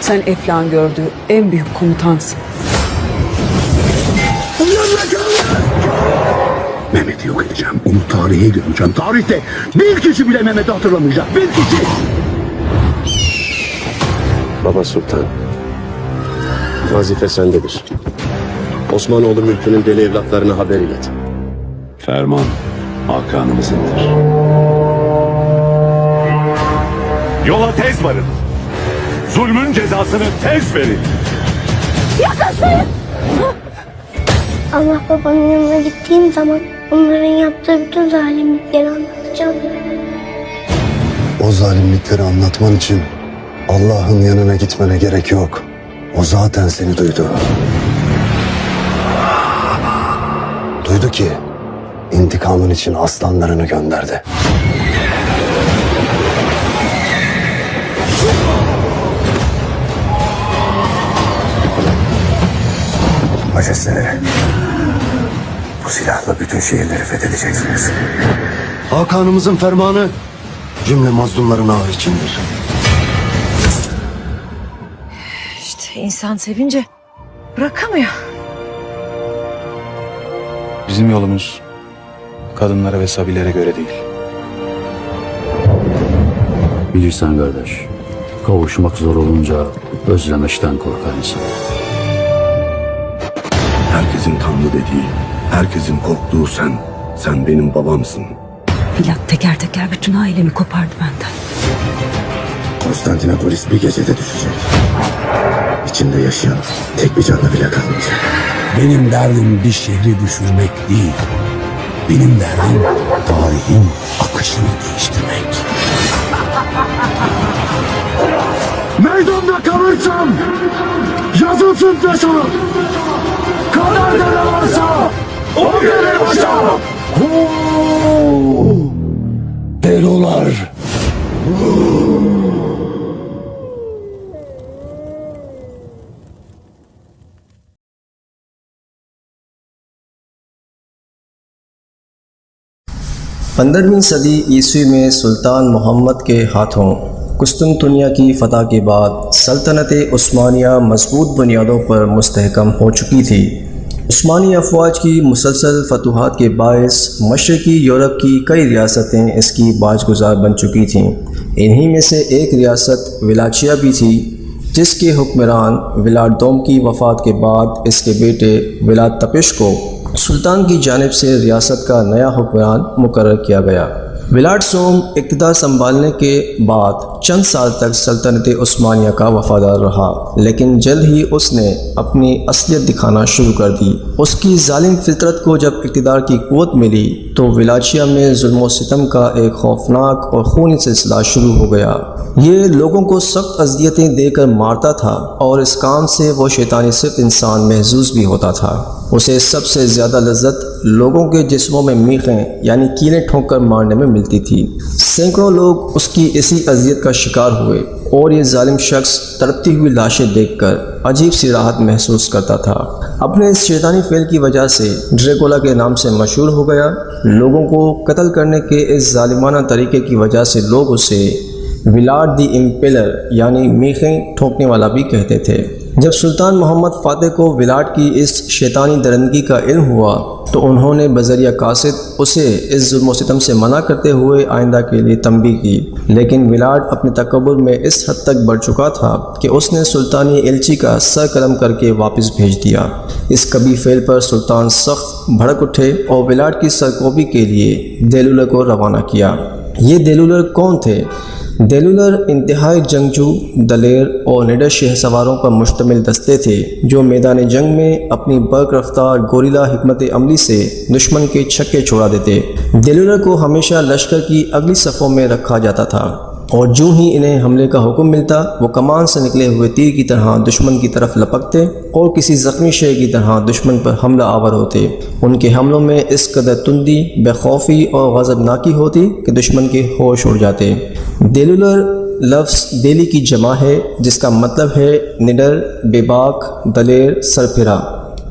Sen Eflak'ın gördüğü en büyük komutansın. Mehmet'i yok edeceğim. Onu tarihe gömeceğim. Tarihte bir kişi bile Mehmet'i hatırlamayacak. Bir kişi. Baba Sultan, vazife sendedir. Osmanoğlu mülkünün deli evlatlarına haber ilet. Ferman Hakan'ımızındır. Yola tez varın. Zulmün cezasını tez verin. Allah babamın yanına gittiğim zaman onların yaptığı bütün zalimlikleri anlatacağım. O zalimlikleri anlatman için Allah'ın yanına gitmene gerek yok. O zaten seni duydu. Duydu ki intikamın için aslanlarını gönderdi. Majesteleri, bu silahla bütün şehirleri fethedeceksiniz. Hakan'ımızın fermanı cümle mazlumların ahı içindir. İşte insan sevince bırakamıyor. Bizim yolumuz kadınlara ve sabilere göre değil. Bilirsen kardeş, kavuşmak zor olunca özlemişten korkar insan. Herkesin Tanrı dediği, herkesin korktuğu sen. Sen benim babamsın. Vlad teker teker bütün ailemi kopardı benden. Konstantinopolis bir gecede düşecek. İçinde yaşayan tek bir canlı bile kalmayacak. Benim derdim bir şehri düşürmek değil. Benim derdim tarihin akışını değiştirmek. Meydanda kalırsam yazılsın taşa. Kaderde ne varsa o gelir başa. Delolar. पंद्रहवीं सदी ईस्वी में सुल्तान मोहम्मद के हाथों कुस्तुनतुनिया की फतह के बाद सल्तनत उस्मानिया मजबूत बुनियादों पर मुस्तहकम हो चुकी थी। उस्मानी अफवाज की मुसलसल फतूहात के बायस मशरक़ी यूरोप की कई रियासतें इसकी बाजगुजार बन चुकी थीं। इन्हीं में से एक रियासत विलाचिया भी थी, जिसके हुक्मरान विलाड दोम की वफ़ात के बाद इसके बेटे विलाद तपिश को सुल्तान की जानिब से रियासत का नया हुक्मरान मुकर्रर किया गया। विलाड सोम इक़्तिदार संभालने के बाद चंद साल तक सल्तनत उस्मानिया का वफ़ादार रहा, लेकिन जल्द ही उसने अपनी असलियत दिखाना शुरू कर दी। उसकी जालिम फितरत को जब इक़्तिदार की क़ुव्वत मिली तो विलाचिया में जुल्म व सितम का एक खौफनाक और खूनी सिलसिला शुरू हो गया। ये लोगों को सख्त अज़ियतें देकर मारता था और इस काम से वो शैतानी सिर्फ इंसान महजूज भी होता था। उसे सबसे ज़्यादा लज्जत लोगों के जिस्मों में मीखें यानी कीलें ठोंक कर मारने में मिलती थी। सैकड़ों लोग उसकी इसी अजियत का शिकार हुए और ये जालिम शख्स तड़पती हुई लाशें देखकर अजीब सी राहत महसूस करता था। अपने इस शैतानी फेल की वजह से ड्रैकुला के नाम से मशहूर हो गया। लोगों को कत्ल करने के इस जालिमाना तरीके की वजह से लोग उसे विलाड दी इम्पेलर यानी मीखें ठोंकने वाला भी कहते थे। जब सुल्तान मोहम्मद फ़ातिह को विलाड की इस शैतानी दरंदगी का इल्म हुआ तो उन्होंने बज़रिया कासिद उसे इस जुल्म व सितम से मना करते हुए आइंदा के लिए तंबीह की, लेकिन विलाड अपने तकब्बुर में इस हद तक बढ़ चुका था कि उसने सुल्तानी एलची का सर कलम करके वापस भेज दिया। इस कबी फेल पर सुल्तान सख्त भड़क उठे और विलाड की सरकोबी के लिए देलुलर को रवाना किया। ये देलुलर कौन थे? देलुलर इंतहाई जंगजू, दलेर और निडर शहसवारों पर मुश्तमिल दस्ते थे जो मैदान जंग में अपनी बर्क रफ्तार गोरिल्ला हिकमत अमली से दुश्मन के छक्के छोड़ा देते। देलुलर को हमेशा लश्कर की अगली सफ़ों में रखा जाता था और जो ही इन्हें हमले का हुक्म मिलता वो कमान से निकले हुए तीर की तरह दुश्मन की तरफ लपकते और किसी ज़ख्मी शय की तरह दुश्मन पर हमला आवर होते। उनके हमलों में इस कदर तुंदी, बेखौफी और गज़बनाकी होती कि दुश्मन के होश उड़ जाते। देलुलर लफ्ज़ देली की जमा है जिसका मतलब है निडर, बेबाक, दलेर, सरफिरा।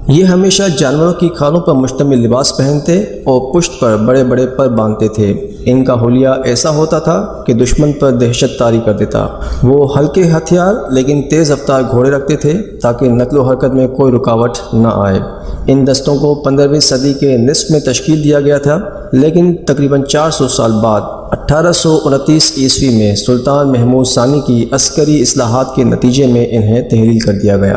یہ ہمیشہ جانوروں کی کھالوں پر مشتمل لباس پہنتے اور پشت پر بڑے بڑے پر باندھتے تھے۔ ان کا حلیہ ایسا ہوتا تھا کہ دشمن پر دہشت طاری کر دیتا۔ وہ ہلکے ہتھیار لیکن تیز رفتار گھوڑے رکھتے تھے تاکہ نقل و حرکت میں کوئی رکاوٹ نہ آئے۔ ان دستوں کو 15ویں صدی کے نصف میں تشکیل دیا گیا تھا، لیکن تقریباً 400 سال بعد 1829 عیسوی میں سلطان محمود ثانی کی عسکری اصلاحات کے نتیجے میں انہیں تحلیل کر دیا گیا۔